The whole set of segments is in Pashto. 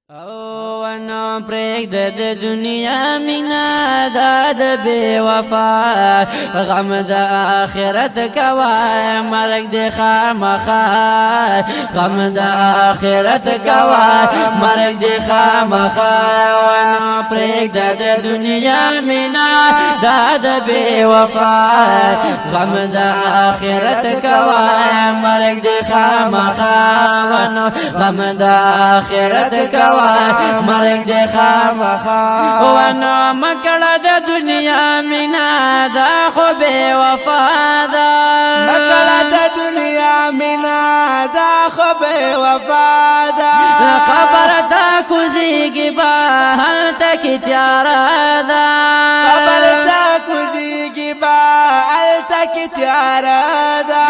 او نو پریک د دنیا مینا داد بے وفا غم د آخرت کوا مرگ د خامخا غم د آخرت کوا مرگ د خامخا نو پریک د دنیا مینا داد بے وفا غم د آخرت کوا مرگ د خامخا غم د آخرت کوا مرگ دے خامخا ونو مکڑا دا دنیا مینا دا خو بے وفا دا مکڑا دا دنیا مینا دا خو بے وفا دا قبر تا کوزیگی با حل تک تیارا دا قبر تا کوزیگی با حل تک تیارا دا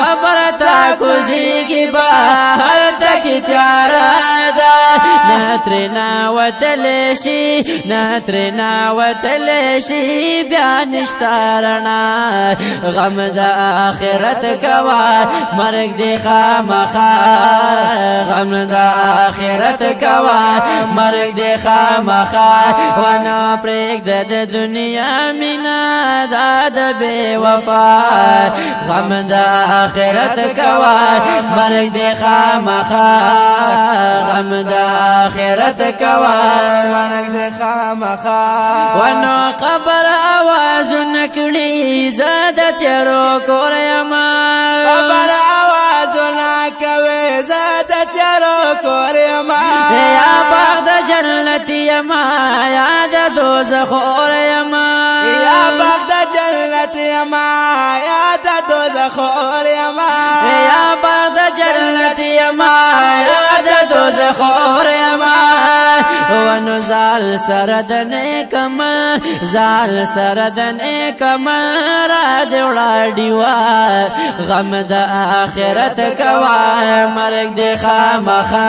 قبر تا کوزیگی با حل تک تیارا دا نترنا وتلشی نترنا وتلشی بیان اشتارنا غم دا آخرت کوا مرگ دی خامخا غم دا آخرت کوا مرگ دی خامخا ونو پریک دا دنیا مینا داد بے وفا غم دا آخرت کوا مرگ دی خامخا غم دا آخرت کوا مرگ دے خامخا ونو قبر آواز نکڑی زادت یرو کور یما قبر آواز نکوی زادت یرو کور یما یا باغ دا جنت یما یا دا دوزخ اور یما یا باغ دا جنت یما یا دا دوزخ اور یما یا باغ دا جنت یما یا دا دوزخ اور یما ونو زال سردن کمل زال سردن کمل را دیوڑا دیوار غم دا آخرت کوا مرگ دی خامخا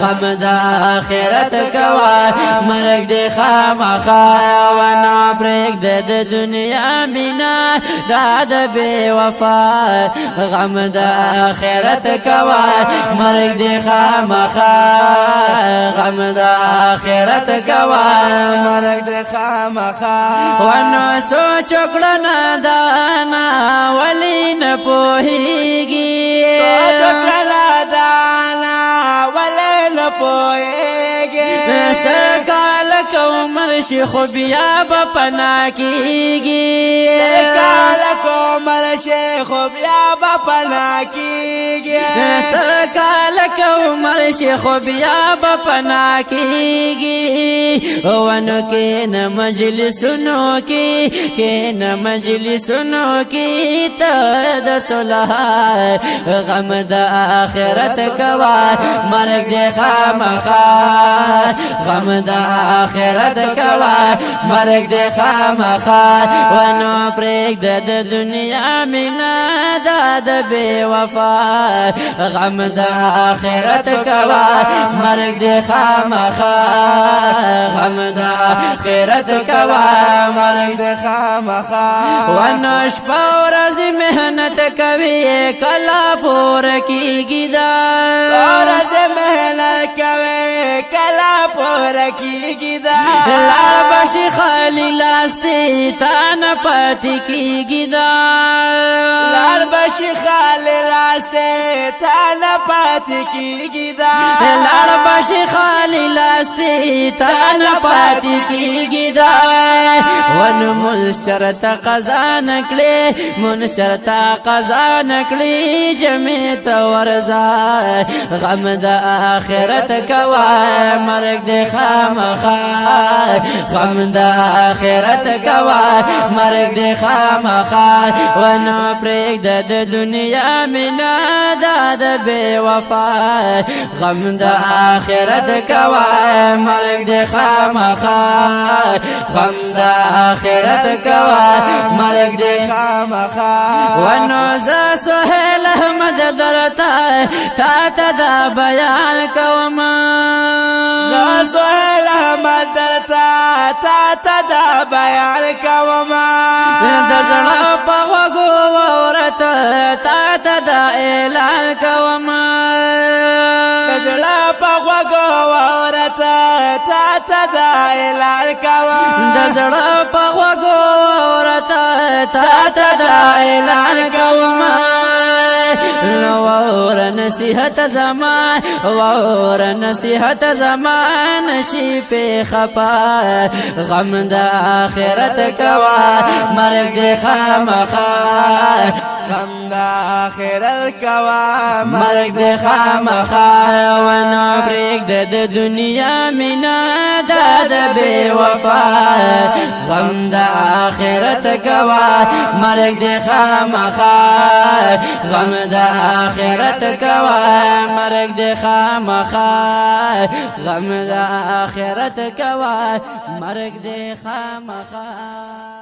غم دا آخرت کوا مرگ دی خامخا ونو پریک د دنیا مینا داد بے وفا غم دا آخرت کوا مرگ دی خامخا غم دا آخرت کوا مرگ دے خامخا ونو سوچ کړه دانا ولی نه پوهیږي سوچ کړه دانا ولی نه پوهیږي سکال کومر شي خو بیا بپنا کیږي سکال کومر شي خو بیا بپنا کیږي سکال کومر شي خو بیا بپنا کیږي ونو کې نه مجلسونو کې نه مجلسونو کې ته د صلح غم د آخرت کوا مرګ د خامخا غم د آخرت کوا مرګ د خامخا ونو پریک د دنیا مینا داد بے وفا غم د آخرت کوا مرگ دی خامخا غم دا آخرت کوا مرگ دی خامخا ونو شپا ورځ محنت کوي کلا پور کیږي دا ورځ محنت کوي کلا پور کیږي دا لار بشي خالی لاستی تا نه پاتې کیږي دا لار بشي خالی لاستی تا نه پاتې کیږي دا لار بشي خالی لاستی تا نه پاتې کیږي دا ون ملشرت قضا نکړي منشرت قضا نکړي جمع ته ورزا غم د آخرت کوا مرګ د خامخا غم د آخرت کوا مرګ د خامخا ونو پریک د دنیا مینا داد بے وفا غم د آخرت کوا مرگ د خامخا غم د آخرت کوا مرگ د خامخا ونو ز سهیل احمد درتا تا ته دا بیان کوم ز سهیل احمد درتا تا ته دا بیان کوم د زړه په وګو ورته تا ته دا اعلان کوم د زړه په وګو تا دا اعلان کوما وور نصیحت زمان وور نصیحت زمان نشی پی خپا غم دا آخرت کوا مرگ دی خامخا غم دا آخرت کوا مرگ دی خامخا ونو پریگ د دنیا مینا دا د بے وفا غم دا آخرت کوا مرگ دی خامخا غم دا آخرت کوا مرگ دی خامخا غم دا آخرت کوا مرگ دی خامخا